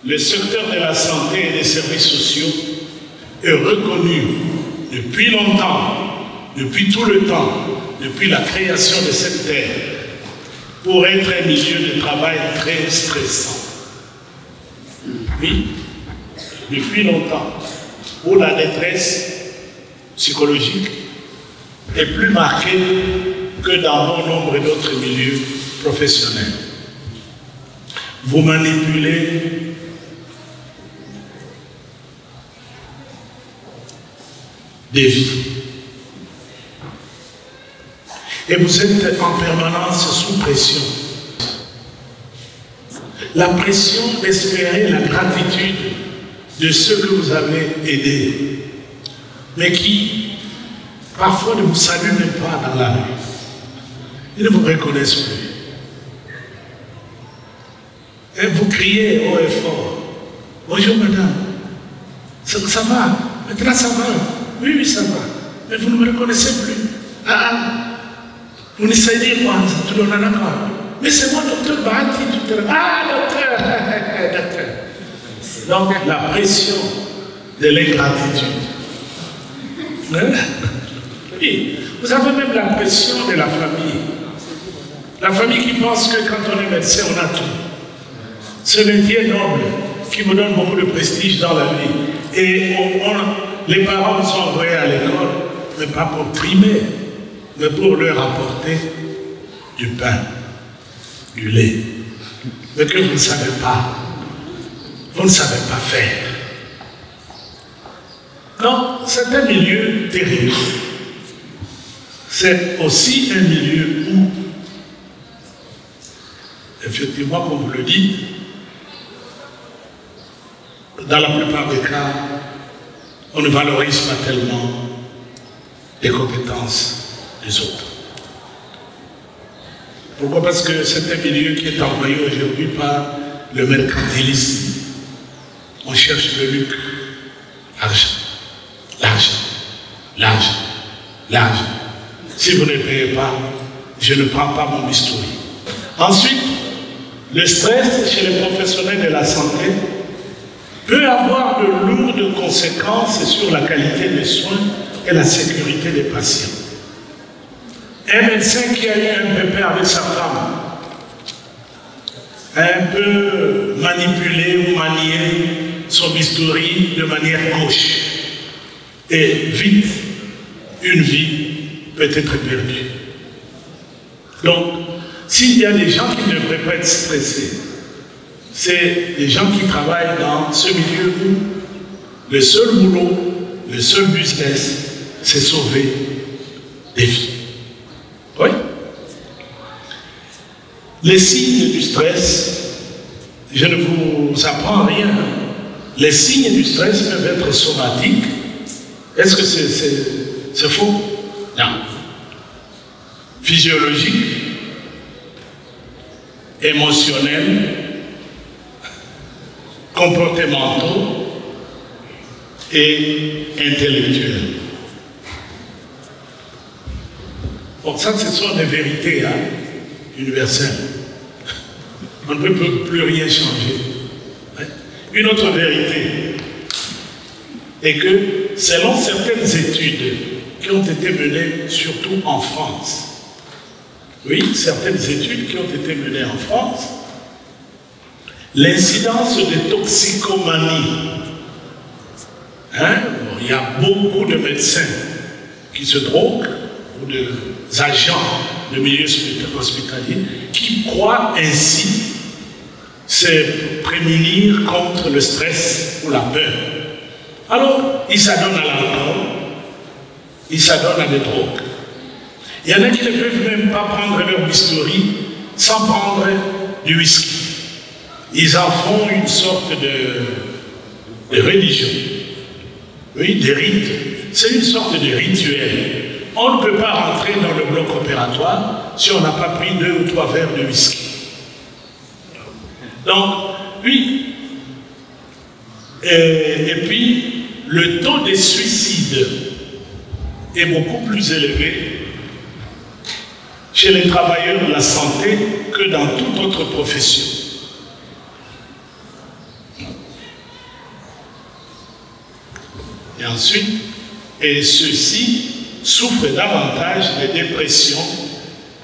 le secteur de la santé et des services sociaux est reconnu depuis longtemps, depuis tout le temps, depuis la création de cette terre, pour être un milieu de travail très stressant. Oui, depuis longtemps, où la détresse psychologique est plus marquée que dans bon nombre d'autres milieux professionnels. Vous manipulez des vies. Et vous êtes en permanence sous pression. La pression d'espérer la gratitude de ceux que vous avez aidés, mais qui parfois ne vous saluent même pas dans la rue. Ils ne vous reconnaissent plus. Et vous criez haut et fort. Bonjour madame. Ça va? Maintenant ça va? Oui, oui, ça va. Mais vous ne me reconnaissez plus. Vous n'essayez pas, tout le monde d'accord. Mais c'est moi, docteur Bahati, tout à l'heure. Docteur. Donc, la pression de l'ingratitude. Oui, vous avez même la pression de la famille. La famille qui pense que quand on est médecin, on a tout. Ce métier noble qui me donne beaucoup de prestige dans la vie. Et les parents sont envoyés à l'école, mais pas pour trimer, mais pour leur apporter du pain, du lait. Mais que vous ne savez pas. Vous ne savez pas faire. Non, c'est un milieu terrible. C'est aussi un milieu où, effectivement, comme vous le dites, dans la plupart des cas, on ne valorise pas tellement les compétences des autres. Pourquoi? Parce que c'est un milieu qui est envoyé aujourd'hui par le mercantilisme. On cherche le lucre, l'argent, l'argent, l'argent, l'argent. Si vous ne payez pas, je ne prends pas mon bistouri. Ensuite, le stress chez les professionnels de la santé peut avoir de lourdes conséquences sur la qualité des soins et la sécurité des patients. Un médecin qui a eu un pépin avec sa femme, un peu manipulé ou manié son bistouri de manière gauche, et vite, une vie peut être perdue. Donc, s'il y a des gens qui ne devraient pas être stressés, c'est des gens qui travaillent dans ce milieu où le seul boulot, le seul business, c'est sauver des vies. Oui. Les signes du stress, je ne vous apprends rien. Les signes du stress peuvent être somatiques. Est-ce que c'est faux? Non. Physiologique, émotionnel, comportementaux et intellectuels. Bon, ça, ce sont des vérités universelles. On ne peut plus rien changer. Une autre vérité est que, selon certaines études qui ont été menées, surtout en France, oui, certaines études qui ont été menées en France, l'incidence de toxicomanie, il y a beaucoup de médecins qui se droguent, ou d'agents de milieu hospitalier, qui croient ainsi se prémunir contre le stress ou la peur. Alors, ils s'adonnent à l'alcool, ils s'adonnent à des drogues. Il y en a qui ne peuvent même pas prendre leur bistouri sans prendre du whisky. Ils en font une sorte de religion. Oui, des rites. C'est une sorte de rituel. On ne peut pas rentrer dans le bloc opératoire si on n'a pas pris 2 ou 3 verres de whisky. Donc, oui. Et puis, le taux de suicide est beaucoup plus élevé chez les travailleurs de la santé que dans toute autre profession. Et ensuite, et ceux-ci souffrent davantage de dépression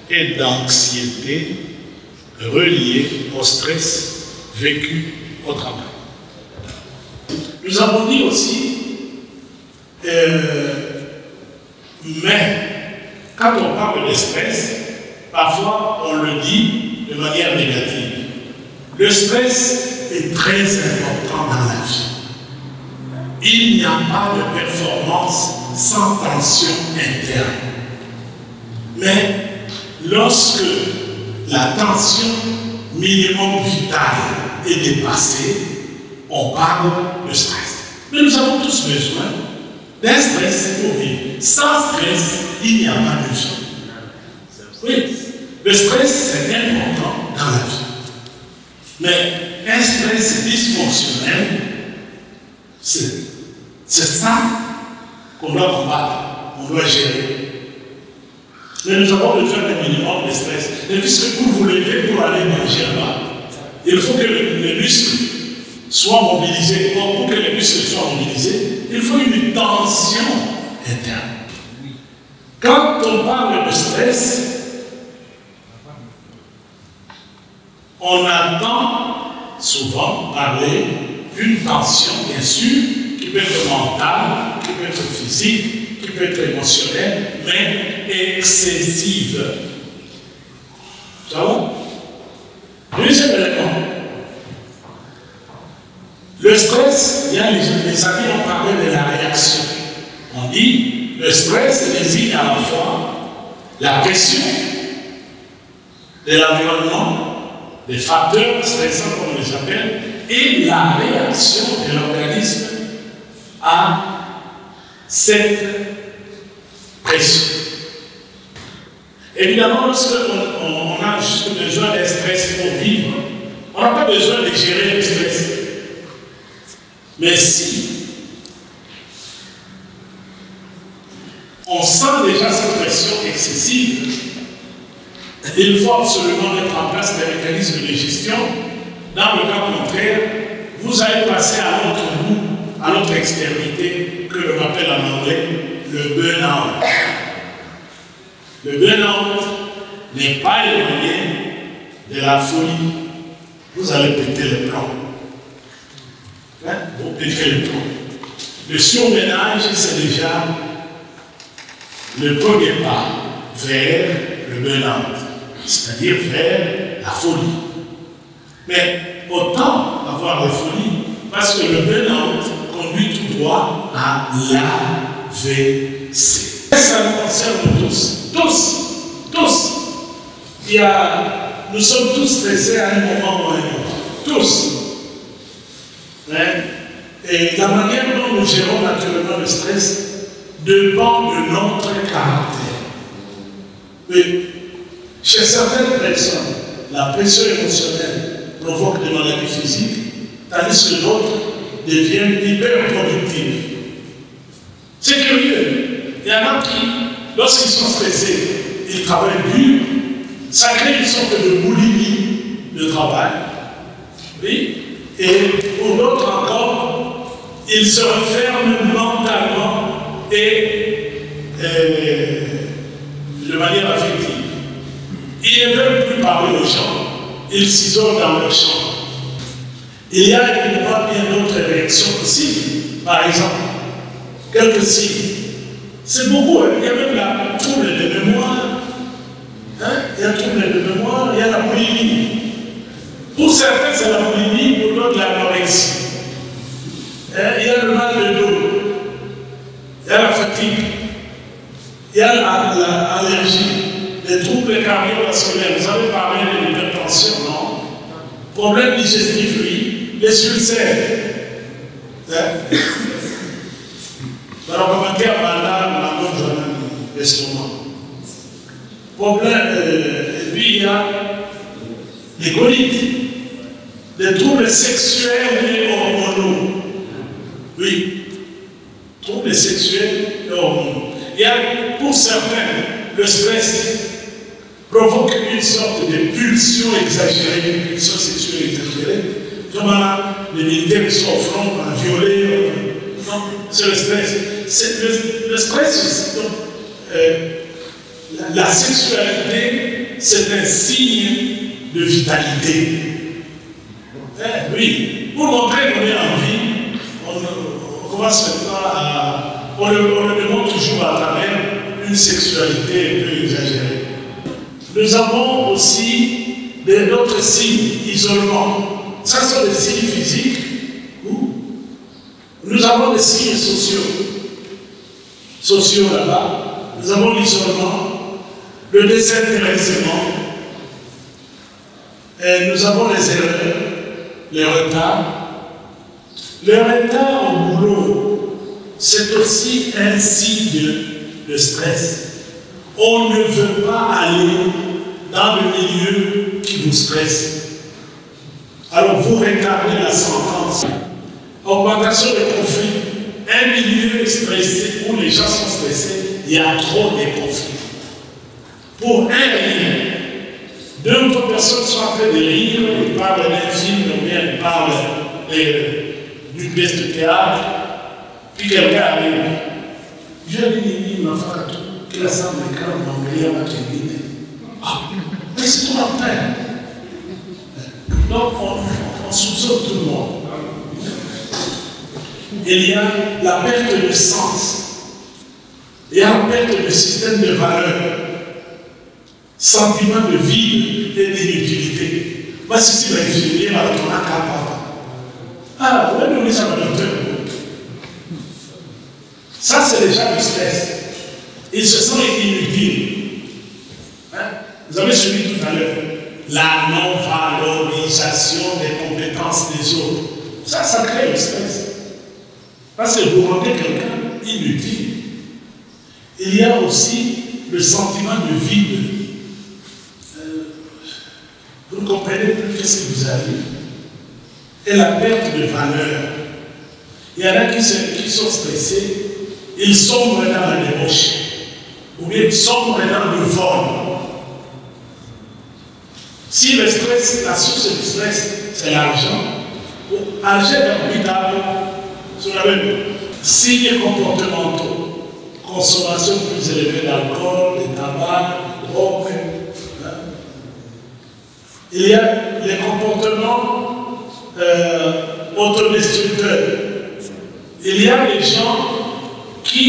et d'anxiété reliées au stress vécu au travail. Nous avons dit aussi, mais quand on parle de stress, parfois on le dit de manière négative. Le stress est très important dans la vie. Il n'y a pas de performance sans tension interne. Mais lorsque la tension minimum vitale est dépassée, on parle de stress. Mais nous avons tous besoin d'un stress pour vivre. Sans stress, il n'y a pas de vie. Oui, le stress c'est important dans la vie. Mais un stress dysfonctionnel, c'est ça qu'on doit combattre, on doit gérer. Mais nous avons besoin d'un minimum de stress. Et puisque pour vous lever, pour aller manger là-bas, il faut que les muscles soient mobilisés. Pour que les muscles soient mobilisés, il faut une tension interne. Quand on parle de stress, on entend souvent parler d'une tension, bien sûr, qui peut être mentale, qui peut être physique, qui peut être émotionnelle, mais excessive. Ça va? Deuxième élément. Le stress, il y a les amis ont parlé de la réaction. On dit, le stress désigne à la fois la pression de l'environnement, des facteurs stressants, comme on les appelle, et la réaction de l'organisme à cette pression. Évidemment, lorsqu'on a juste besoin d'un stress pour vivre, on n'a pas besoin de gérer le stress. Mais si on sent déjà cette pression excessive, il faut absolument mettre en place des mécanismes de gestion. Dans le cas contraire, vous allez passer à l'autre bout, à l'autre extrémité, que l'on appelle en anglais le burn-out. Le burn-out n'est pas éloigné de la folie. Vous allez péter les plombs. Hein? Vous pétez les plombs. Le surménage, c'est déjà le premier pas vers le burn-out, c'est-à-dire vers la folie. Mais autant avoir la folie, parce que le burn-out conduit tout droit à l'AVC. Ça nous concerne tous. Tous. Nous sommes tous stressés à un moment ou à un autre. Tous. Et la manière dont nous gérons naturellement le stress dépend de notre caractère. Mais chez certaines personnes, la pression émotionnelle provoque des maladies physiques, tandis que d'autres deviennent hyper-productifs. C'est curieux. Il y en a qui, lorsqu'ils sont stressés, ils travaillent dur, ça crée une sorte de boulimie de travail. Oui. Et pour d'autres encore, ils se referment mentalement et de manière affective. Ils ne veulent plus parler aux gens, ils s'isolent dans leur chambre. Il y a évidemment bien d'autres réactions possibles. Par exemple, quelques signes. C'est beaucoup, il y a même la trouble de mémoire. Il y a le trouble de mémoire, il y a la boulimie. Pour certains, c'est la boulimie, pour d'autres, l'anorexie. Il y a le mal de dos, il y a la fatigue, il y a l'allergie, les troubles cardiovasculaires. Vous avez parlé de l'hypertension, non? Problème digestif, oui. Les ulcères. Problème, et puis il y a les coliques, les troubles sexuels et hormonaux. Oui, troubles sexuels et hormonaux. Il y a, pour certains, le stress provoque une sorte de pulsion exagérée, une pulsion sexuelle exagérée. Comme les militaires qui sont au front, violer, Non, c'est le stress. Le stress, donc, la sexualité, c'est un signe de vitalité. Oui, pour montrer qu'on est en vie, on commence maintenant à... On le demande toujours à travers une sexualité un peu exagérée. Nous avons aussi d'autres signes, isolement. Ça sont des signes physiques. Nous avons des signes sociaux là-bas. Nous avons l'isolement, le désintéressement, et nous avons les erreurs, les retards. Le retard au boulot, c'est aussi un signe de stress. On ne veut pas aller dans le milieu qui vous stresse. Alors vous regardez la sentence. Augmentation des profits. Un milieu stressé où les gens sont stressés, il y a trop de profits. Pour un rien, deux ou trois personnes sont en train de rire, ils parlent d'un film, ou bien ils parlent d'une pièce de théâtre, puis quelqu'un arrive. Je dis, ma femme, que la salle de camp m'a envoyé à ma cabine. Ah, mais c'est tout en train. Donc on soupçonne tout le monde. Il y a la perte de sens. Il y a la perte de système de valeurs. Sentiment de vide et d'inutilité. Moi, si c'est l'infirmier, on a qu'à ah, on va donner ça au docteur. Ça, c'est déjà le stress. Ils se sentent inutiles. Hein? Vous avez suivi tout à l'heure. La non-valorisation des compétences des autres. Ça crée le stress. Parce que vous rendez quelqu'un inutile. Il y a aussi le sentiment de vide. Vous ne comprenez plus qu'est-ce qui vous arrive. Et la perte de valeur. Il y en a qui sont stressés, ils sombrent dans la débauche. Ou bien ils sombrent dans le vol. Si le stress, la source du stress, c'est l'argent, argent profitable, sur la même signes comportementaux, consommation plus élevée d'alcool, de tabac, de drogue. Il y a les comportements autodestructeurs. Il y a des gens qui,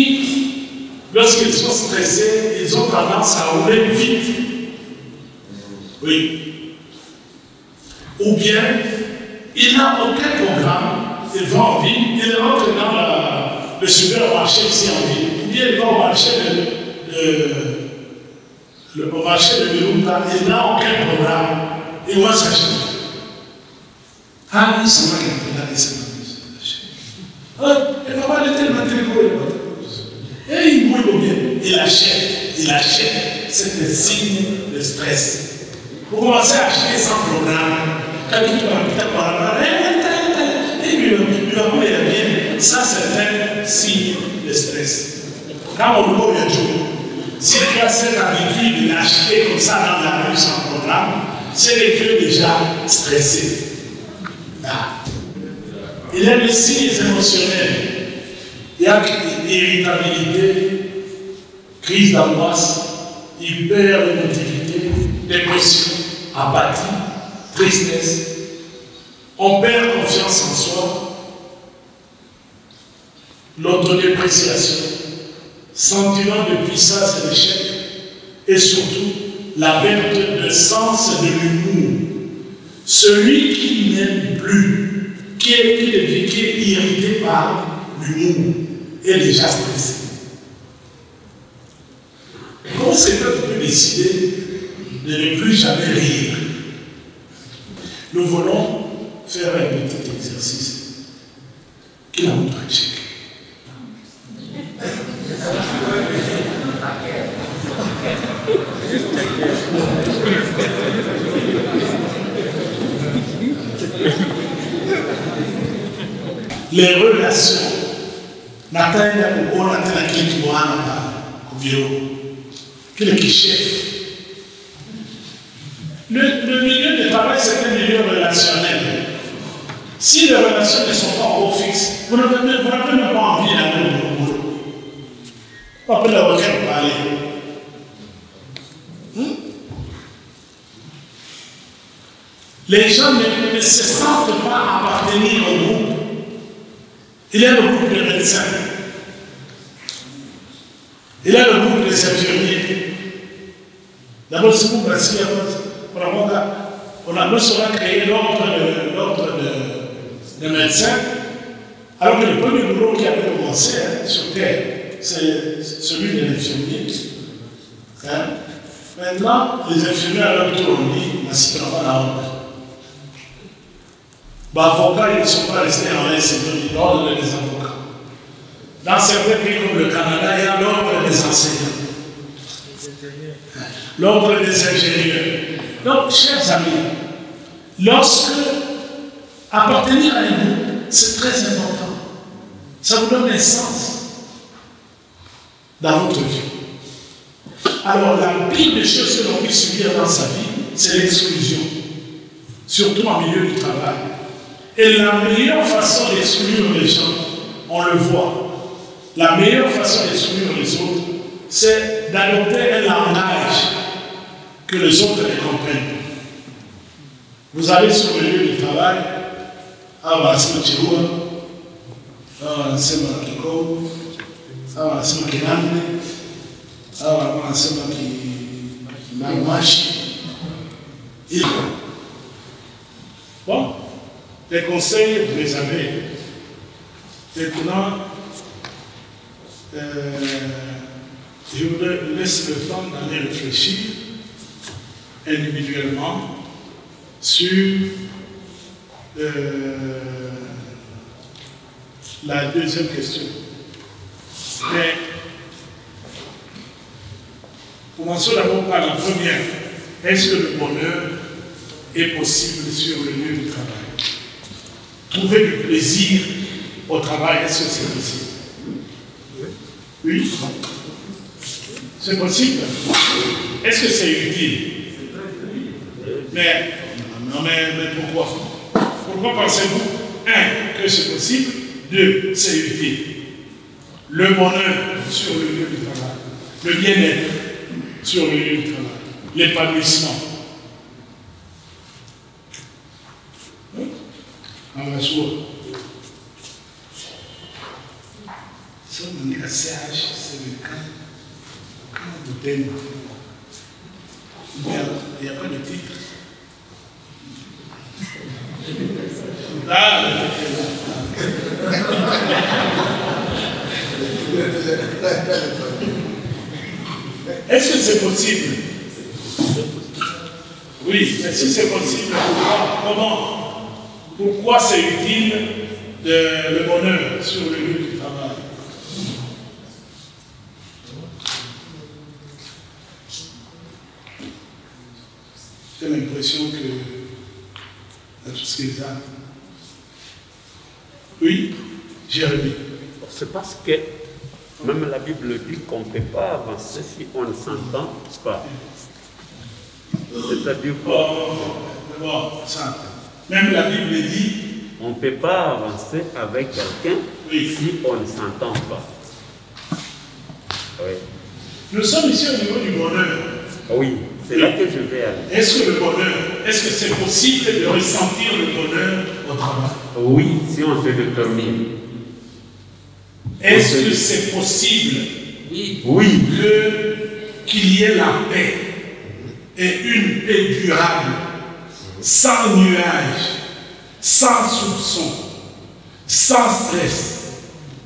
lorsqu'ils sont stressés, ils ont tendance à rouler vite. Oui. Ou bien, il n'a aucun programme, il va en ville, il rentre dans le supermarché ici en ville, ou bien il va au marché de Virunga, il n'a aucun programme, il va s'acheter. Ah, il s'en va quelque part, il s'en va. Il va pas aller tellement et il mouille bien, il achète. C'est un signe de stress. Vous commencez à acheter sans programme. Quand tu vas et puis le va bien. Ça, c'est un signe de stress. Quand on voit le jour, si tu as cette habitude d'acheter comme ça dans la rue sans programme, c'est que tu es déjà stressé. Ah. Il y a des signes émotionnels. Il y a irritabilité, crise d'angoisse, hyper-émotivité, dépression, apathie, tristesse. On perd confiance en soi, l'autodépréciation, sentiment de puissance et d'échec, et surtout la perte de sens de l'humour. Celui qui n'aime plus, qui est irrité par l'humour, est déjà stressé. Comment c'est que tu peux décider de ne plus jamais rire? Nous voulons faire un petit exercice qui a montré check. Les relations. Nathalie on a la clique au bureau. Quel est le chef? Le milieu de travail, c'est un milieu relationnel. Si les relations ne sont pas au fixe, vous n'avez même pas On peut leur faire parler. Les gens ne se sentent pas appartenir au groupe. Il y a le groupe des médecins. Il y a le groupe des infirmiers. D'abord, ce groupe, on a non seulement créé l'ordre de médecins, alors que le premier boulot qui avait commencé sur Terre, c'est celui de l'infirmier. Maintenant, les infirmiers à leur tour ont dit, n'assistons pas la honte. Les avocats, ils ne sont pas restés en l'air, c'est l'ordre des avocats. Dans certains pays comme le Canada, il y a l'ordre des enseignants, l'ordre des ingénieurs. Donc, chers amis, lorsque appartenir à un groupe, c'est très important. Ça vous donne un sens dans votre vie. Alors, la pire des choses que l'on puisse subir dans sa vie, c'est l'exclusion, surtout en milieu du travail. Et la meilleure façon d'exclure les gens, on le voit, la meilleure façon d'exclure les autres, c'est d'adopter un langage que les autres ne comprennent. Vous allez sur le lieu du travail, c'est bon, les conseils, vous les avez. Maintenant, je vous laisse le temps d'aller réfléchir individuellement sur la deuxième question. Mais commençons d'abord par la première. Est-ce que le bonheur est possible sur le lieu du travail? Trouver du plaisir au travail, est-ce que c'est possible? Oui. C'est possible? Est-ce que c'est utile? Mais pourquoi? Pourquoi pensez-vous, un, que c'est possible, deux, c'est utile? Le bonheur sur le lieu du travail, le bien-être sur le lieu du travail, l'épanouissement. On va jouer. Si on dit à CH, c'est le cas. Quand vous t'aimez, il n'y a pas de titre. Est-ce que c'est possible? Oui, mais si c'est possible, comment? Pourquoi c'est utile le bonheur sur le lieu du travail? J'ai l'impression que tout ce qu'ils ont. Oui, Jérémie. C'est parce que même la Bible dit qu'on ne peut pas avancer si on ne s'entend pas. C'est-à-dire quoi? Bon, ça. Même la Bible dit on ne peut pas avancer avec quelqu'un si on ne s'entend pas. Oui. Nous sommes ici au niveau du bonheur. Oui, c'est là que je vais aller. Est-ce que le bonheur, est-ce que c'est possible de ressentir le bonheur au travail? Oui, si on se détermine. Est-ce que c'est possible qu'il y ait la paix et une paix durable, sans nuages, sans soupçon, sans stress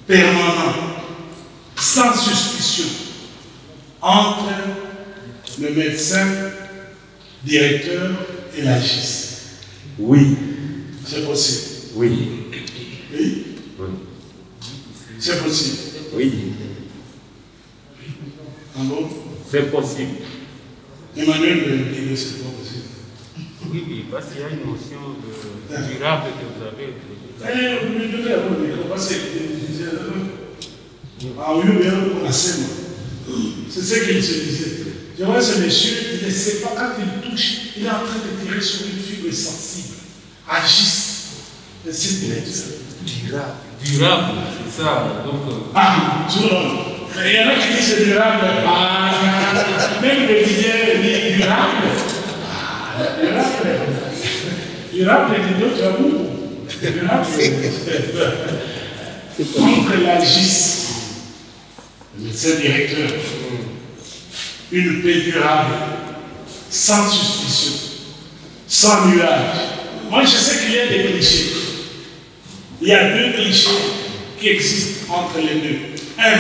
permanent, sans suspicion, entre le médecin, directeur et la GIS? Oui. C'est possible. Oui. Oui. Oui. C'est possible. Oui. En bon? C'est possible. Emmanuel me dit que c'est pas possible. Oui, parce qu'il y a une notion de durable que vous avez. Vous me donnez avant le micro, parce que je disais, c'est ce qu'il se disait. Je vois ce monsieur, il ne sait pas, quand il touche, il est en train de tirer sur une fibre sensible. Agisse. C'est durable, c'est ça. Donc, sur l'homme. Il y en a qui disent c'est durable. Ah, même le Didier dit durable. Ah, durable, les autres, tu as beaucoup. Durable. Entre la GIS, le médecin directeur, une paix durable, sans suspicion, sans nuage. Moi, je sais qu'il y a des clichés. Il y a deux clichés qui existent entre les deux. Un,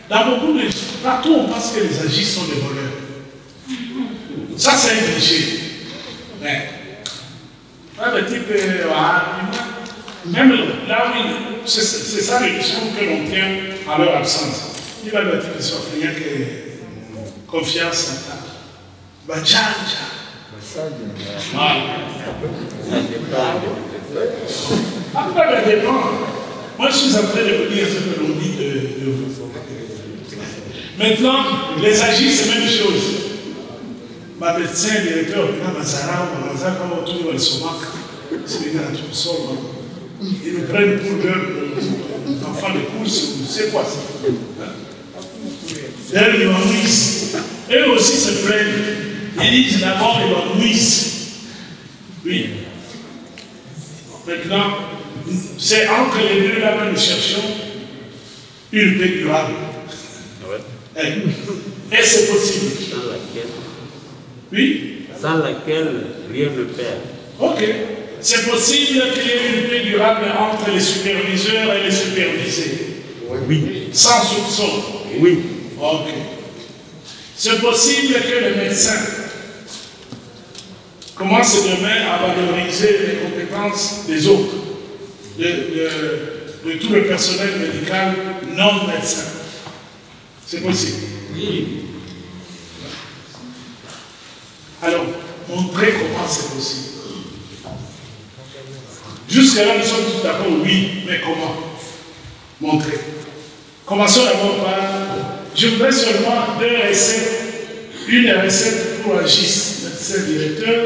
dans beaucoup de... Partout, on pense que les agis sont des voleurs. Ça, c'est un cliché. Mais, le type, même là où c'est ça le discours que l'on tient à leur absence. Il va le type de rien que confiance en ta. Bah, tcha. Après, ça dépend. Moi, je suis en train de vous dire ce que l'on dit de vous. Maintenant, les agis, c'est la même chose. Ma médecin, directeur, ils nous prennent pour leurs enfants de course, c'est quoi ça? D'ailleurs, ils m'ennuisent. Eux aussi se plaignent. Ils disent d'abord, ils m'ennuisent. Oui. Maintenant, c'est entre les deux là que nous cherchons une paix durable. Et c'est possible. Sans laquelle, oui? Sans laquelle rien ne perd. Ok. C'est possible qu'il y ait une paix durable entre les superviseurs et les supervisés. Oui. Sans soupçon. Oui. Ok. C'est possible que les médecins commencent demain à valoriser les compétences des autres, de tout le personnel médical non médecin. C'est possible. Oui. Alors, montrer comment c'est possible. Jusque-là, nous sommes tout d'accord, oui, mais comment? Montrer. Commençons d'abord par, je voudrais seulement deux recettes. Une recette pour un GIS, médecin directeur,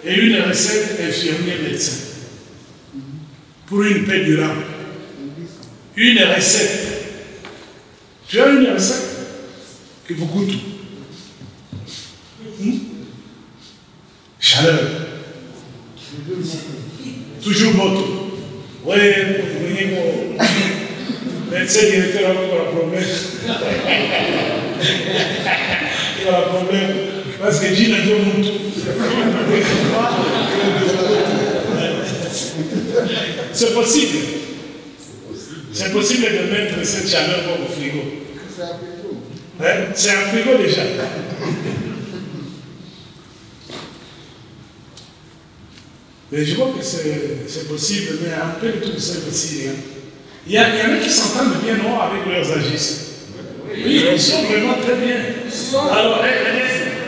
et une recette infirmier médecin. Pour une paix durable. Une recette. Tu as une recette qui vous coûte. Chaleur. Toujours moto. Oui, médecin directeur a encore un problème. Il a un problème. Parce que Gina dit moto. C'est possible. C'est possible de mettre cette chaleur au frigo. C'est un frigo déjà. Mais je crois que c'est possible, mais un peu de tout ça aussi. Hein. Il y en a qui s'entendent bien non, avec leurs agistes. Oui, ils sont vraiment très bien. Alors,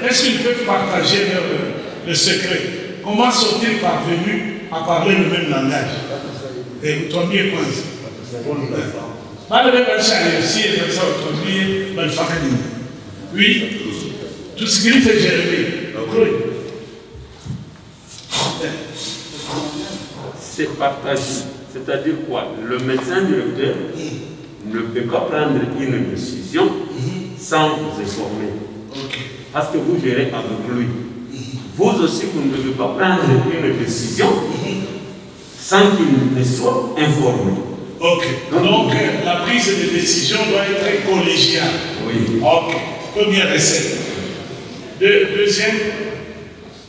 est-ce qu'ils peuvent partager le secret? Comment sont-ils parvenus à parler le même langage? Et vous tombez quoi? Oui, tout ce qu'il fait Jérémie. C'est partagé. C'est-à-dire quoi? Le médecin directeur ne peut pas prendre une décision sans vous informer. Parce que vous gérez avec lui. Vous aussi, vous ne devez pas prendre une décision sans qu'il ne soit informé. Ok. Donc, la prise de décision doit être collégiale. Oui. Ok. Première recette.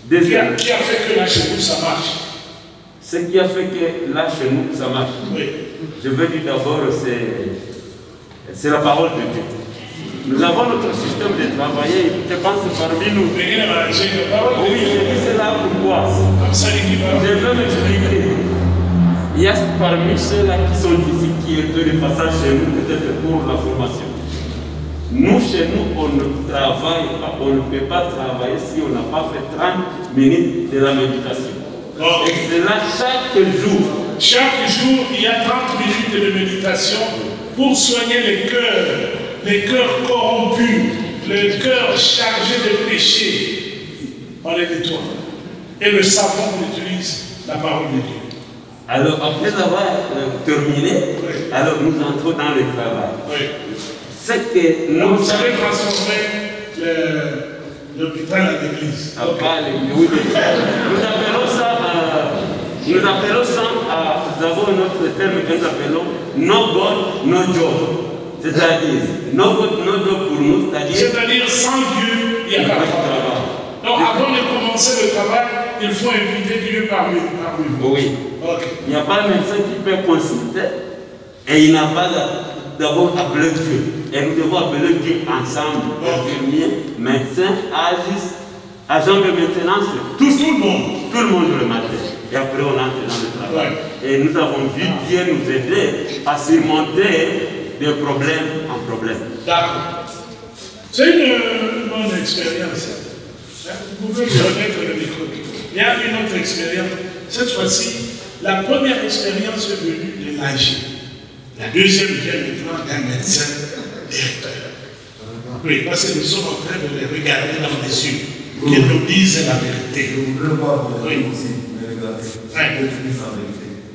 Deuxième. Qui a fait que là chez vous ça marche? Ce qui a fait que là chez nous ça marche. Oui. Je veux dire d'abord, c'est la parole de Dieu. Nous avons notre système de travailler, je pense parmi nous. Oui, je dis cela pourquoi. Je veux m'expliquer. Il y a parmi ceux-là qui sont ici, qui étaient de passage chez nous, peut-être pour la formation. Nous, chez nous, on ne travaille pas, on ne peut pas travailler si on n'a pas fait 30 minutes de la méditation. Et c'est là chaque jour. Chaque jour, il y a 30 minutes de méditation pour soigner les cœurs corrompus, les cœurs chargés de péché. On les nettoie. Et le savon, on utilise la parole de Dieu. Alors, après avoir terminé, alors nous entrons dans le travail. Oui. c'est que nous... Donc, vous savez transformer l'hôpital en église. Oui. Nous appelons ça, nous avons un autre terme que nous appelons no God, no job. C'est-à-dire, no God, no job pour nous, c'est-à-dire sans Dieu, il n'y a pas de travail. Donc avant de commencer le travail, il faut inviter Dieu parmi vous. Oui. Okay. Il n'y a pas un médecin qui peut consulter et il n'a pas d'abord appelé Dieu. Et nous devons appeler Dieu ensemble, infirmiers, médecins, agents de maintenance, tout le monde le matin. Et après on entre dans le travail. Ouais. Et nous avons vu Dieu nous aider à surmonter des problèmes en problème. D'accord. C'est une bonne expérience. Vous pouvez me remettre le micro. Il y a une autre expérience. Cette fois-ci, la première expérience est venue de l'AG. La deuxième vient maintenant d'un médecin directeur. Oui, parce que nous sommes en train de les regarder dans les yeux. Qu'ils nous disent la vérité. Oui.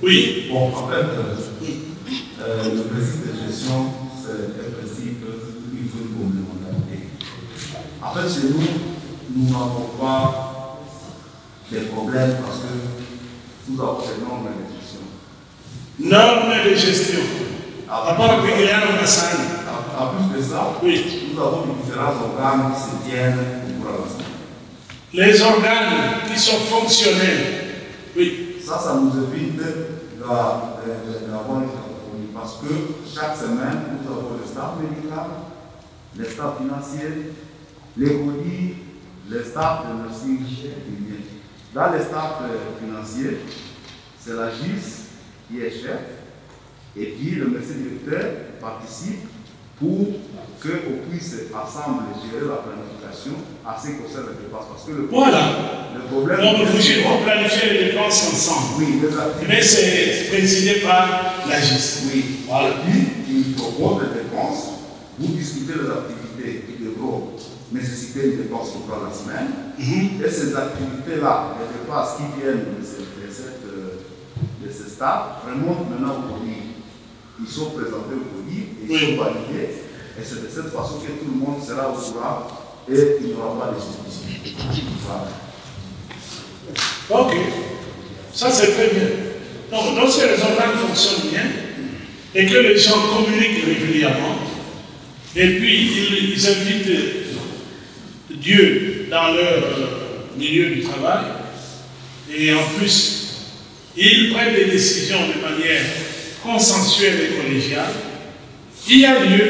Oui. Bon, en fait, le principe de gestion, c'est un principe qu'il faut une complémentarité. En fait, chez nous n'avons pas des problèmes parce que nous avons des normes de gestion. Normes de gestion. À part que à plus de ça, oui. Nous avons différents organes qui se tiennent pour l'instant. Les organes qui sont fonctionnels. Oui. Ça nous évite d'avoir une cacophonie parce que chaque semaine, nous avons le staff médical, le staff financier, les rodis, le staff de nursing et bien. Dans le staff financier, c'est la GIS qui est chef et puis le médecin directeur participe pour qu'on puisse ensemble gérer la planification à ce qui concerne les dépenses. Parce que le problème, donc vous faut planifier les dépenses ensemble. Oui, mais c'est présidé par la GIS. Oui, voilà. Et puis, il propose des dépenses, vous discutez des activités qui devront nécessiter une dépense pour la semaine, et ces activités-là, les dépenses qui viennent de ce staff, remontent maintenant au colis. Ils sont présentés au colis et ils sont validés. Et c'est de cette façon que tout le monde sera au courant et il n'y aura pas de suspicion. Voilà. Ok. Ça, c'est très bien. Donc, lorsque les organes fonctionnent bien et que les gens communiquent régulièrement, et puis ils invitent Dieu dans leur milieu du travail, et en plus, ils prennent des décisions de manière consensuelle et collégiale, il y a lieu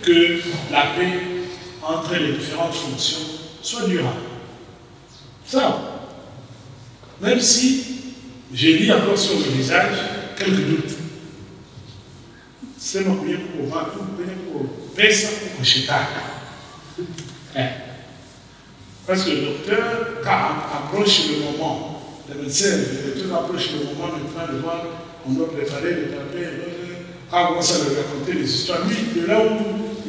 que la paix entre les différentes fonctions soit durable. Ça, même si j'ai mis encore sur le visage quelques doutes. C'est mon premier pour parce que le docteur, quand approche le moment, le médecin, le docteur approche le moment maintenant de voir, on doit préparer le papier, quand on commence à lui raconter des histoires, lui, de là où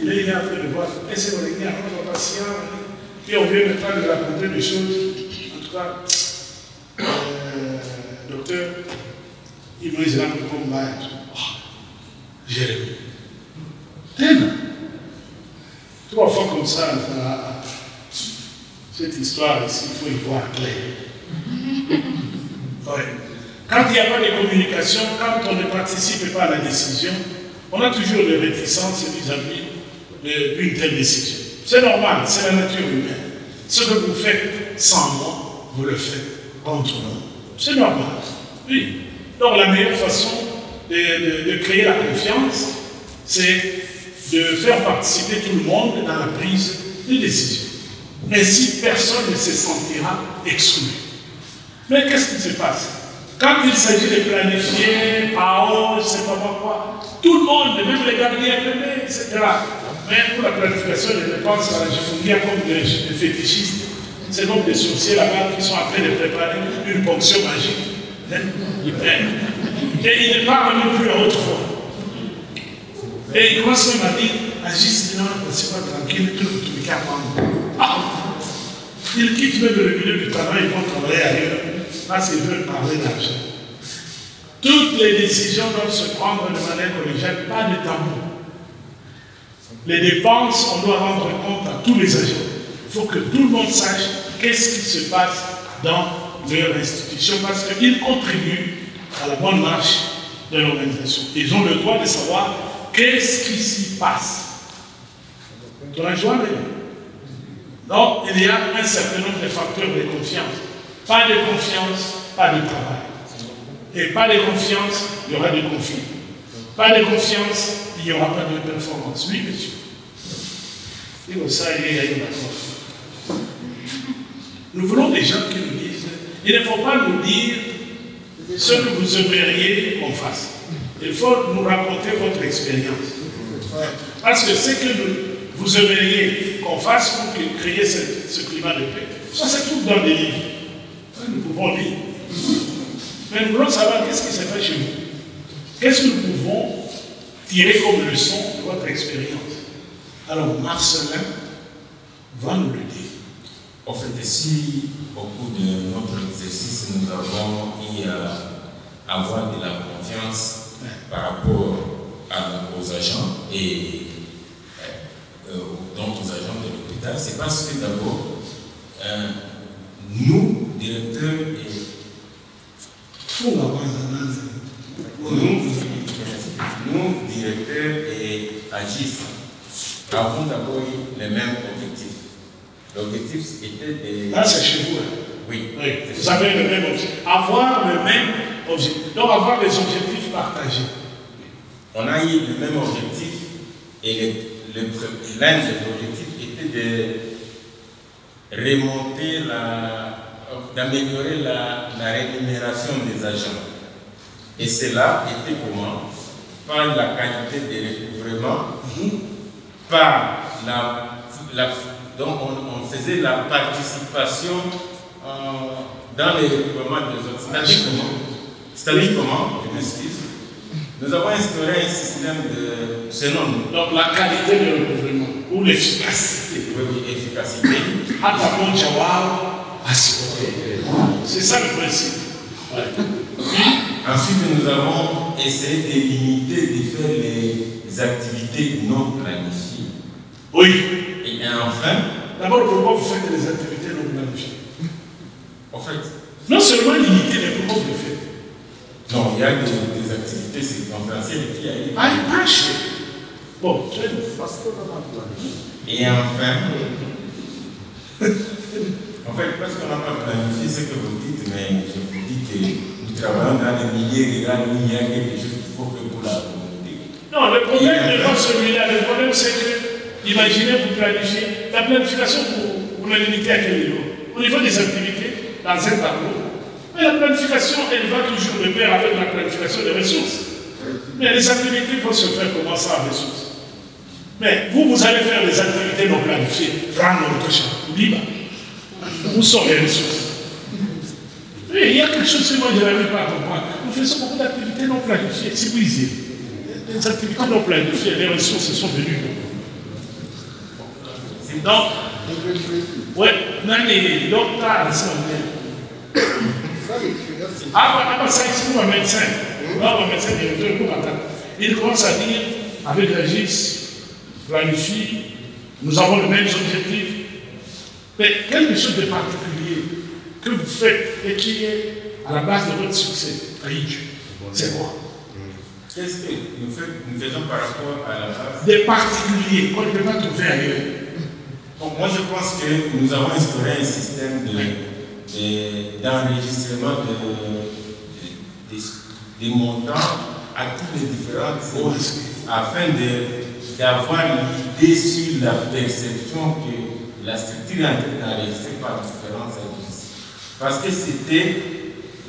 il est en train de voir, est-ce qu'on est un autre patient, puis on vient maintenant de raconter des choses, en tout cas, docteur, il me dit là comme ça, Jérémie. Tellement. 3 fois comme ça, cette histoire ici, il faut y voir clair. Ouais. Quand il n'y a pas de communication, quand on ne participe pas à la décision, on a toujours des réticences vis-à-vis d'une telle décision. C'est normal, c'est la nature humaine. Ce que vous faites sans moi, vous le faites contre moi. C'est normal. Oui. Donc la meilleure façon de créer la confiance, c'est de faire participer tout le monde dans la prise de décision. Ainsi, personne ne se sentira exclu. Mais qu'est-ce qui se passe? Quand il s'agit de planifier, je ne sais pas quoi, tout le monde, même les gardiens, etc. Mais pour la planification des dépenses, il y a comme des fétichistes. C'est comme des sorciers là-bas qui sont en train de préparer une ponction magique. Et il ne parle même plus à haute voix. Et il commence même à dire, agisse, non, c'est pas tranquille, tout le monde. Ils quittent même le milieu du travail, ils vont travailler ailleurs, parce qu'ils veulent parler d'argent. Toutes les décisions doivent se prendre de manière collégiale, pas de tabou. Les dépenses, on doit rendre compte à tous les agents. Il faut que tout le monde sache qu'est-ce qui se passe dans leur institution parce qu'ils contribuent à la bonne marche de l'organisation. Ils ont le droit de savoir qu'est-ce qui s'y passe. Donc, il y a un certain nombre de facteurs de confiance. Pas de confiance, pas de travail. Et pas de confiance, il y aura des conflits. Pas de confiance, il n'y aura pas de performance. Oui, monsieur. Et comme ça, il y a une accord. Nous voulons des gens qui nous disent, il ne faut pas nous dire ce que vous aimeriez qu'on fasse. Il faut nous raconter votre expérience. Parce que ce que vous aimeriez qu'on fasse pour créer ce climat de paix, ça se trouve dans des livres. Nous pouvons lire. Mais nous voulons savoir qu'est-ce qui se fait chez vous. Qu'est-ce que nous pouvons tirer comme leçon de votre expérience. Alors Marcelin va nous le dire. En fait, si au cours de notre exercice, nous avons eu à avoir de la confiance par rapport aux agents et donc aux agents de l'hôpital, c'est parce que d'abord, nous, directeurs directeurs et agistes, avons d'abord eu les mêmes objectifs. L'objectif était de... Là, c'est chez vous. Hein? Oui. Vous avez le même objectif. Avoir le même objectif. Donc, avoir des objectifs partagés. On a eu le même objectif et l'un des objectifs était de remonter d'améliorer la rémunération des agents. Et cela était comment? Par la qualité des recouvrements, par donc on faisait la participation dans les recouvrements des autres. C'est-à-dire comment? Je m'excuse. Nous avons instauré un système de... Selon nous. Donc la qualité de recouvrement ou l'efficacité. Oui, efficacité. C'est ça le principe. Ouais. Ensuite, nous avons essayé de limiter, de faire les activités non planifiées. Oui. Et enfin... D'abord, pourquoi vous faites des activités non planifiées? En fait... Non seulement limiter, mais pourquoi vous le faites? Non, il y a des activités circonstancielles qui arrivent. Ah, il marche. Bon, très bien. Et enfin... En fait, parce qu'on n'a pas planifié ce que vous dites, mais je vous dis que nous travaillons dans des milliers de gars où il y a quelque chose qu'il faut faire pour la communauté. Non, le problème n'est pas celui-là. Le problème, c'est que, imaginez, vous planifiez. La planification, vous la limitez à quel niveau? Au niveau des activités, dans un tableau. Mais la planification, elle va toujours de pair avec la planification des ressources. Mais les activités vont se faire comment ça en ressources? Mais vous allez faire des activités non planifiées. Où sont les ressources? Mais il y a quelque chose que moi je n'arrive pas à comprendre. Nous faisons beaucoup d'activités non planifiées. C'est brisé. Les activités non planifiées, les ressources sont venues. Donc, oui, donc, ça explique un médecin. Un médecin directeur pour attendre. Il commence à dire, avec la GIS, planifie, nous avons les mêmes objectifs. Mais quelque chose de particulier que vous faites et qui est à la base de votre succès, c'est quoi? Qu'est-ce que nous faisons par rapport à la base? Des particuliers qu'on ne peut pas trouver ailleurs. Donc, moi, je pense que nous avons instauré un système d'enregistrement des montants à toutes les différentes sources afin d'avoir l'idée sur la perception que la structure est en train d'enregistrer par différents services. Parce que c'était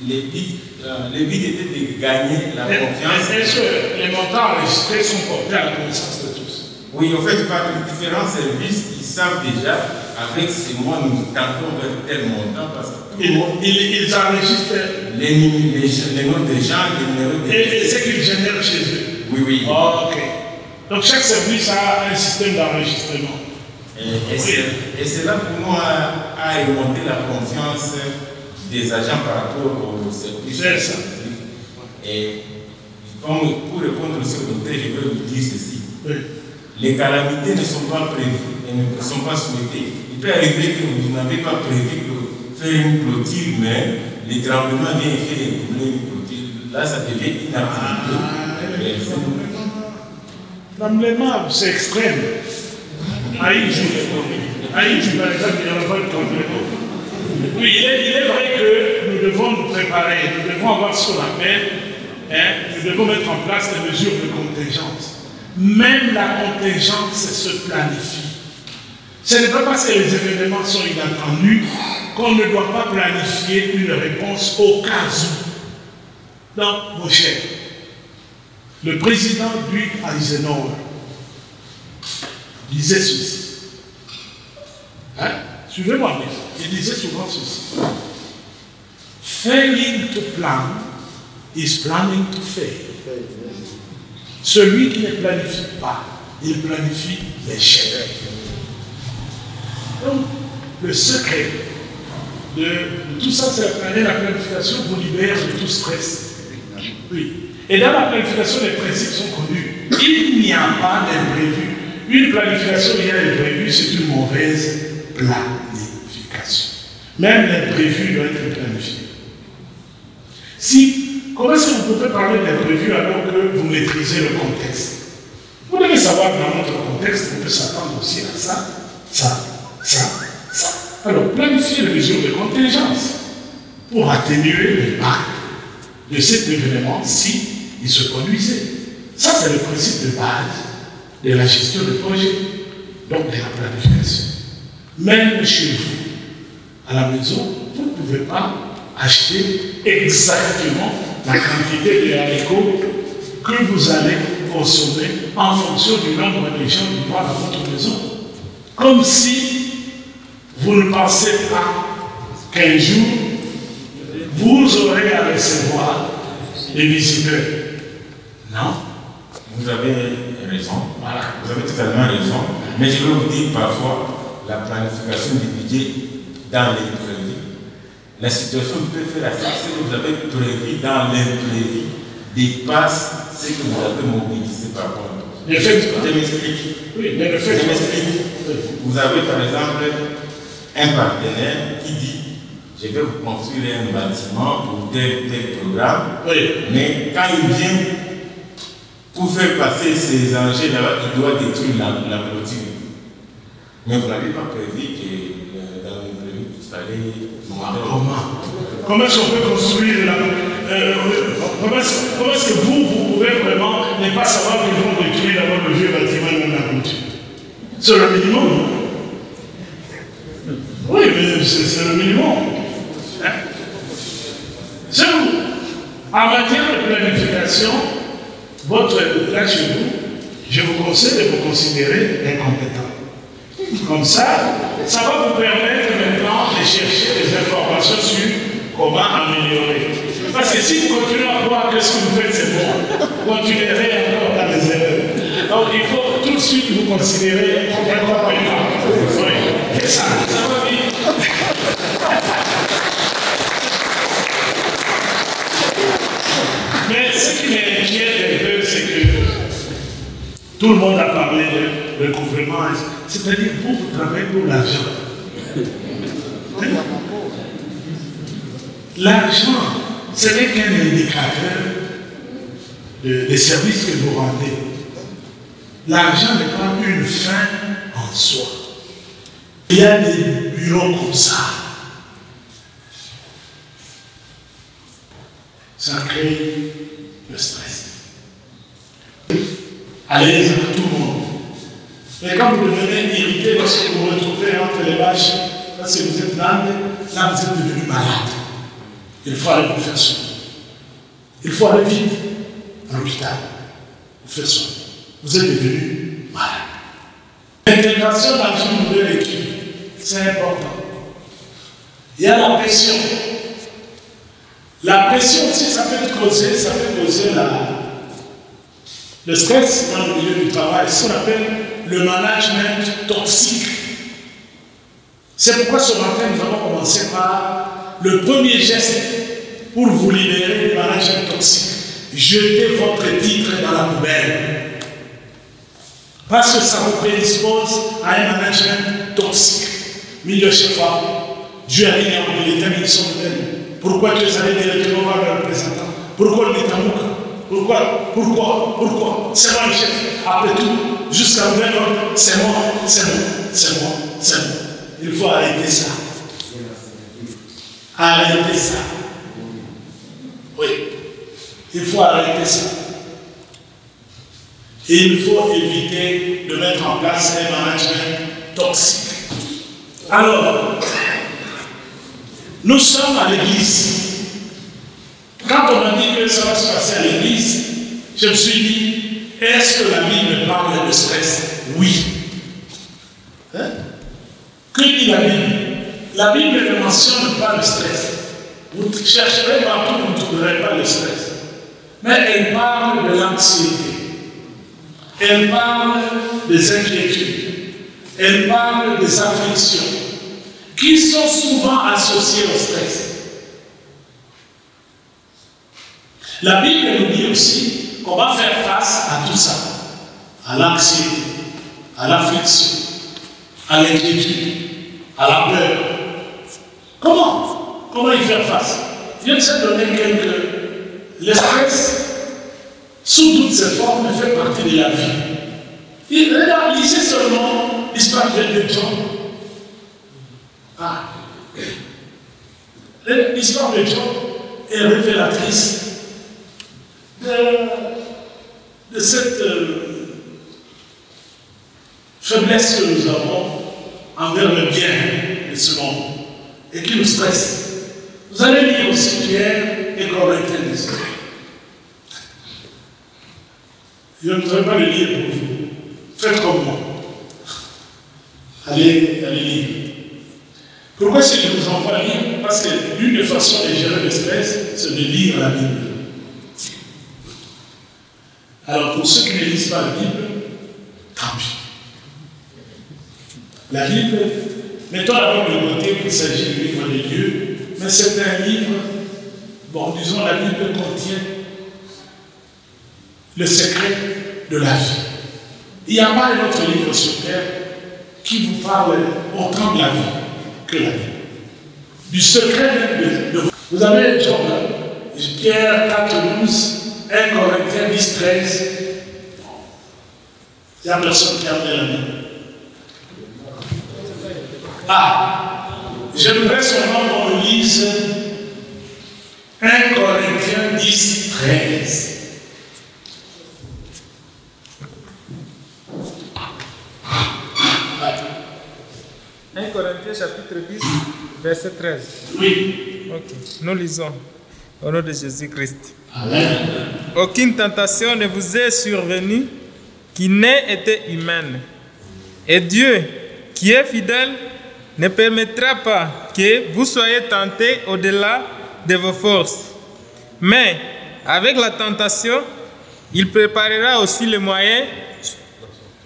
le but était de gagner la confiance. Est-ce que les montants enregistrés sont portés à la connaissance de tous? Oui, en fait, par les différents services, ils savent déjà, avec ces mois, nous tentons vers tel montant parce que ils enregistrent les noms des gens, les numéros des... Et ce qu'ils génèrent chez eux? Oui, oui. Oh, ok. Donc chaque service a un système d'enregistrement. Et c'est là pour moi à remonter la confiance des agents par rapport aux services. C'est ça. Et pour répondre au secrétaire, je vais vous dire ceci. Oui. les calamités ne sont pas prévues et ne sont pas souhaitées. Il peut arriver que vous n'avez pas prévu de faire une clôture, mais les tremblements viennent faire écouler une clôture. Là, ça devient inactivité. Tremblement, c'est extrême. Haïti, par exemple, il n'y a pas de tremblement. Oui, il est vrai que nous devons nous préparer, nous devons avoir ce qu'on appelle, nous devons mettre en place des mesures de contingence. Même la contingence se planifie. Ce n'est pas parce que les événements sont inattendus qu'on ne doit pas planifier une réponse au cas où. Donc, mon cher, le président Dwight Eisenhower disait ceci. Suivez-moi, il disait souvent ceci. Failing to plan is planning to fail. Celui qui ne planifie pas, il planifie l'échec. Donc, le secret de tout ça, c'est la planification vous libère de tout stress. Oui. Et dans la planification, les principes sont connus. Il n'y a pas d'imprévu. Une planification qui a imprévu, c'est une mauvaise planification. Même l'imprévu doit être planifié. Comment est-ce que vous pouvez parler d'imprévu alors que vous maîtrisez le contexte? Vous devez savoir que dans notre contexte, on peut s'attendre aussi à ça. Alors, planifier les mesures de contingence pour atténuer l'impact de cet événement si il se produisait. Ça, c'est le principe de base de la gestion de projet, donc de la planification. Même chez vous, à la maison, vous ne pouvez pas acheter exactement la quantité de haricots que vous allez consommer en fonction du nombre de gens qui vivent dans votre maison. Comme si vous ne pensez pas qu'un jour, vous aurez à recevoir des visiteurs. Non. Vous avez raison. Voilà. Vous avez totalement raison. Mais je veux vous dire parfois, la planification du budget dans l'imprévu. La situation peut faire à ça. Ce que vous avez prévu dans l'imprévu dépasse ce que vous avez mobilisé par rapport à vous. Je m'explique. Oui, je m'explique. Vous avez par exemple un partenaire qui dit je vais vous construire un bâtiment pour tel programme, oui. Mais quand il vient pour faire passer ces engins là-bas, il doit détruire la clôture. Mais vous n'avez pas prévu que dans l'imprévu, il fallait... Comment est-ce qu'on peut construire comment est-ce que vous pouvez vraiment ne pas savoir qu'ils vont détruire d'abord le vieux bâtiment et même la clôture? C'est le minimum. Oui, mais c'est le minimum. Hein? C'est vous. En matière de planification, là chez vous, je vous conseille de vous considérer incompétent. Comme ça va vous permettre maintenant de chercher des informations sur comment améliorer. Parce que si vous continuez à croire que ce que vous faites c'est bon, vous continuerez encore dans les erreurs. Donc il faut tout de suite vous considérer incompétent. Oui, c'est ça va vite. Mais ce qui m'inquiète un peu, c'est que tout le monde a parlé de recouvrement. C'est-à-dire, vous travaillez pour l'argent. L'argent, ce n'est qu'un indicateur des services que vous rendez. L'argent n'est pas une fin en soi. Il y a des bureaux comme ça. Ça crée le stress. Allez à tout le monde. Mais quand vous devenez irrité lorsque vous vous retrouvez entre les vaches, parce que vous êtes malade, là vous êtes devenu malade. Il faut aller vous faire soigner. Il faut aller vite à l'hôpital, vous faire soigner. Vous êtes devenu malade. L'intégration dans une nouvelle équipe, c'est important. Il y a la pression. La pression aussi, ça peut causer le stress dans le milieu du travail, ce qu'on appelle le management toxique. C'est pourquoi ce matin, nous avons commencé par le premier geste pour vous libérer du management toxique. Jetez votre titre dans la poubelle. Parce que ça vous prédispose à un management toxique. Milieu chef, Dieu a dit en détermination de peine. Pourquoi tu es allé directement voir le représentant? Pourquoi le Métamouka? Pourquoi? C'est moi le chef. Après tout, jusqu'à 20 ans, c'est moi. Il faut arrêter ça. Arrêter ça. Oui. Il faut arrêter ça. Et il faut éviter de mettre en place un management toxique. Alors, nous sommes à l'église. Quand on m'a dit que ça va se passer à l'église, je me suis dit, est-ce que la Bible parle de stress? Oui. Hein? Que dit la Bible? La Bible ne mentionne pas le stress. Vous chercherez partout, vous ne trouverez pas le stress. Mais elle parle de l'anxiété. Elle parle des inquiétudes. Elle parle des afflictions qui sont souvent associées au stress. La Bible nous dit aussi qu'on va faire face à tout ça, à l'anxiété, à l'affliction, à l'inquiétude, à la peur. Comment y faire face? Je viens de se donner quelques... Le stress, sous toutes ses formes, fait partie de la vie. Regarde, lisez seulement l'histoire de Job. L'histoire de Job est révélatrice de cette faiblesse que nous avons envers le bien de ce monde et qui nous stresse. Vous allez lire aussi Pierre et Corinthiens. Je ne voudrais pas le lire pour vous. Faites comme moi. Allez lire. Pourquoi est-ce que je vous envoie lire? Parce que l'une des façons de gérer le stress, c'est de lire la Bible. Alors pour ceux qui ne lisent pas la Bible, tant pis. La Bible, mettons d'abord de côté qu'il s'agit du livre des dieux, mais c'est un livre, bon, disons, la Bible contient le secret de la vie. Il n'y a pas un autre livre sur terre qui vous parle autant de la vie que la Bible. Du secret de vous avez Job, Pierre 4, 12, 1 Corinthiens 10, 13. Il n'y a personne qui a amené la Bible. J'aimerais seulement qu'on lise 1 Corinthiens 10, 13. Ouais. 1 Corinthiens chapitre 10, verset 13. Oui. Ok, nous lisons au nom de Jésus-Christ. Amen. Aucune tentation ne vous est survenue qui n'ait été humaine. Et Dieu, qui est fidèle, ne permettra pas que vous soyez tentés au-delà de vos forces. Mais, avec la tentation, il préparera aussi le moyen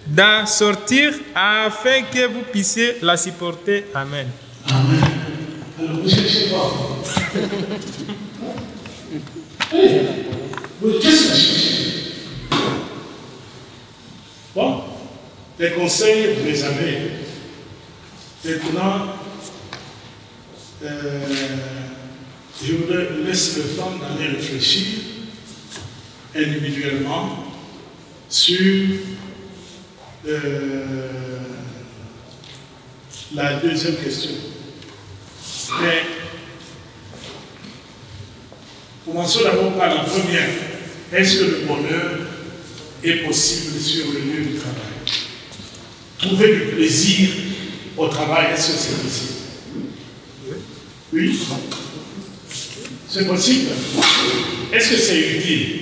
d'en sortir afin que vous puissiez la supporter. Amen. Amen. Alors, vous cherchez quoi? Qu'est-ce que vous cherchez? Bon, les conseils, vous les avez. Maintenant, je vous laisse le temps d'aller réfléchir individuellement sur la deuxième question. Mais commençons d'abord par la première. Est-ce que le bonheur est possible sur le lieu du travail? Trouver du plaisir au travail, est-ce que c'est possible? Oui. C'est possible. Est-ce que c'est utile?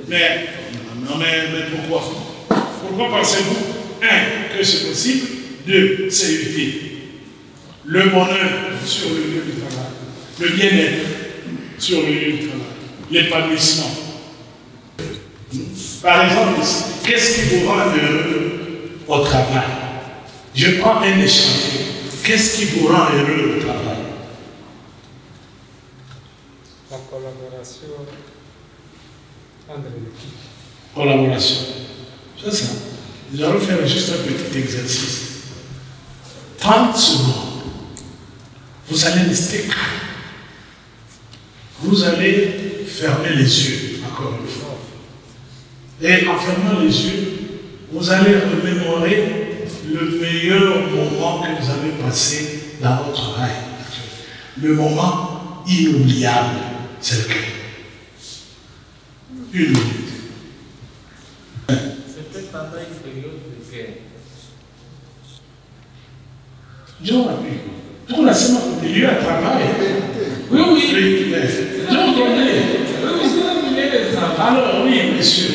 Mais pourquoi? Pourquoi pensez-vous, 1, que c'est possible, 2, c'est utile? Le bonheur sur le lieu du travail, le bien-être sur le lieu du travail, l'épanouissement. Par exemple, qu'est-ce qui vous rend heureux au travail? Je prends un échantillon. Qu'est-ce qui vous rend heureux au travail? La collaboration entre l'équipe. Collaboration. C'est ça. Nous allons faire juste un petit exercice. 30 secondes. Vous allez rester calme. Vous allez fermer les yeux, encore une fois. Et en fermant les yeux, vous allez remémorer le meilleur moment que vous avez passé dans votre vie. Le moment inoubliable, c'est lequel? Une minute. C'était pendant une période de guerre. Dieu m'a vu. Tout la semaine, il y a un travail. Oui, oui. Dieu m'a donné. Oui, c'est un milieu de travail. Alors, oui, monsieur.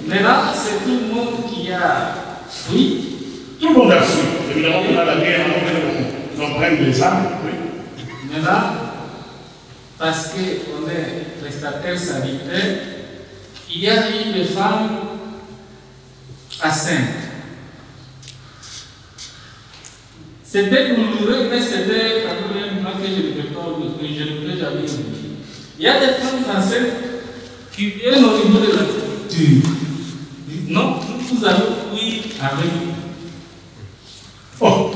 Maintenant, c'est tout le monde qui a fui. Tout le monde a fui. Évidemment, on a la guerre avant qu'on prenne les armes. Oui. Maintenant, parce qu'on est prestataire sanitaire, il y a eu des femmes enceintes. C'était douloureux, mais c'était quand même moi que je ne peux jamais oublier. Il y a des femmes enceintes qui viennent au niveau de la culture. Non, vous allez fuir avec nous. Oh,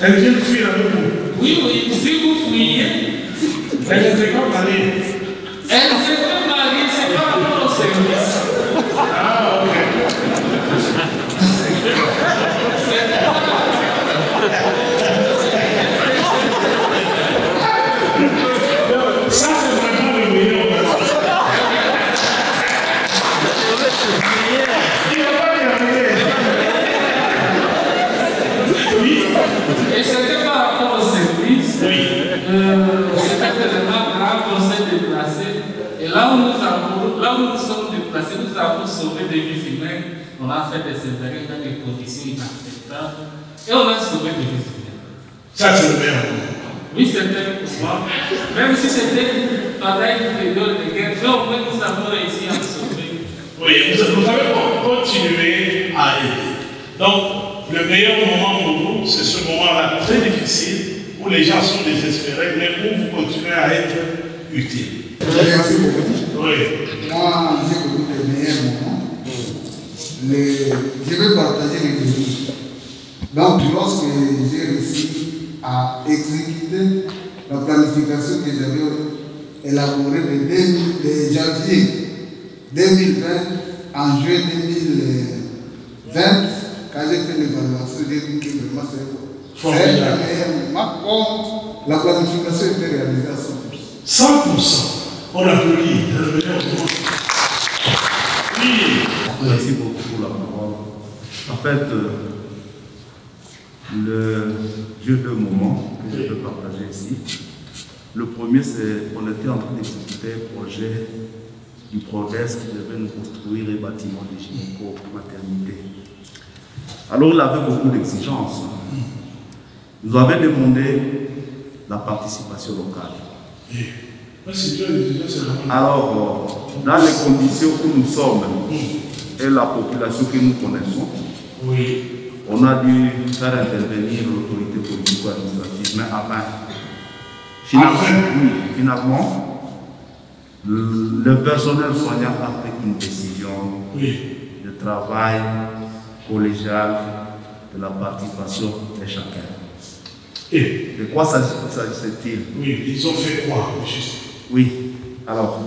elle vient de fuir avec vous. Oui, oui, si vous fuyez, elle ne s'est pas mariée. Elle ne s'est pas mariée, c'est pas encore au service. Ah, ok. Ça, c'est vraiment le meilleur. Il n'a pas terminé. Oui. Et c'était par rapport au service. Oui. C'était vraiment grave, on s'est déplacé. Et là où nous sommes déplacés, nous avons sauvé des vies humaines. On a fait des césariennes dans des conditions inacceptables. Et on a sauvé des vies humaines. Ça, c'est le meilleur. Oui, c'était pour moi. Même si c'était pareil une période de guerre, mais au moins nous avons réussi à sauver. Oui, vous savez continuer à aider. Donc, le meilleur moment pour vous, c'est ce moment-là très difficile, où les gens sont désespérés, mais où vous continuez à être utile. Merci beaucoup. Oui. Moi, j'ai connu les meilleurs moments. Je vais partager les défis. Donc, lorsque j'ai réussi à exécuter la planification que j'avais élaborée de janvier 2020 en juin 2020, quand j'ai fait l'évaluation, j'ai vu que vraiment c'est un meilleur moment quand la planification était réalisée à 100%. 100%. On applaudit. Le meilleur moment. Oui. Merci beaucoup pour la parole. En fait, j'ai deux moments que je peux partager ici. Le premier, c'est qu'on était en train d'exécuter un projet du Progrès qui devait nous construire un bâtiment de gynéco-maternité. Alors, il avait beaucoup d'exigences. Nous avait demandé la participation locale. Alors, dans les conditions où nous sommes et la population que nous connaissons, on a dû faire intervenir l'autorité politico-administrative, mais finalement, le personnel soignant a pris une décision de travail collégial de la participation de chacun. Et de quoi s'agissait-il? Oui, ils ont fait quoi, juste? Oui, alors,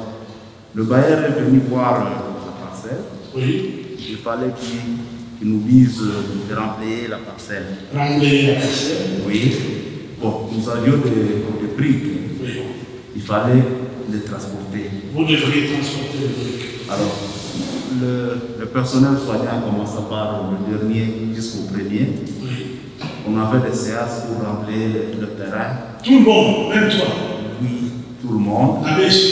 le bailleur est venu voir la parcelle. Oui. Il fallait qu'il nous dise de remplir la parcelle. Remplir la parcelle? Oui. Bon, nous avions des briques. Oui. Il fallait les transporter. Vous devriez transporter les briques. Alors, le personnel soignant commença par le dernier jusqu'au premier. Oui. On avait des séances pour remplir le terrain. Tout le monde, même toi? Oui, tout le monde. La bêche?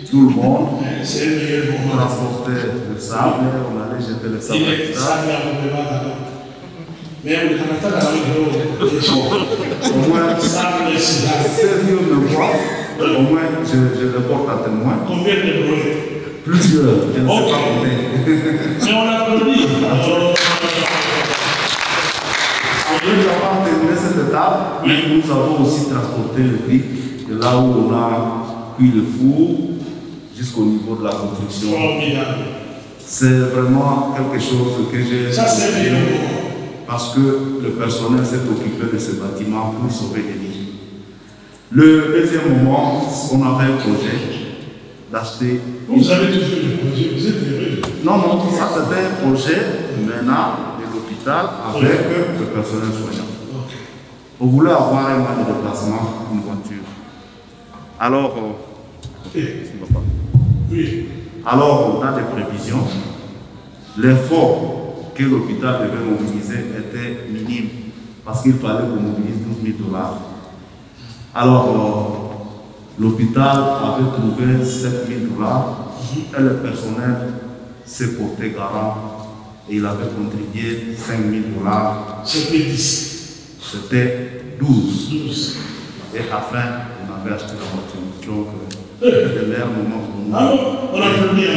Tout le monde. C'est le meilleur moment. On transportait le sable, on allait jeter le sable. Il est sable à mon débat là-bas. Mais on est en train d'aller au moins, sable et sable. Sérieux me voit, au moins je le porte à témoin. Combien de bruits? Plusieurs, je ne sais pas compter. Mais on applaudit. Nous avons terminé cette étape, mais nous avons aussi transporté le briques de là où on a cuit le four jusqu'au niveau de la construction. Formidable. C'est vraiment quelque chose que j'ai... Ça, c'est bien. Parce que le personnel s'est occupé de ce bâtiment pour sauver des vies. Le deuxième moment, on avait un projet d'acheter... Vous avez toujours le projet, vous êtes heureux. Non, non, ça c'était un projet maintenant de l'hôpital avec le personnel soignant. On voulait avoir un moyen de déplacement, une voiture. Alors, alors dans les prévisions, l'effort que l'hôpital devait mobiliser était minime parce qu'il fallait qu'on mobilise 12 000 $. Alors, l'hôpital avait trouvé 7 000 $ et le personnel s'est porté garant et il avait contribué 5 000 $. C'était 10. C'était 12. Et enfin, on avait acheté la voiture. Donc, c'était le meilleur moment pour nous. Ah bon, on a fait bien.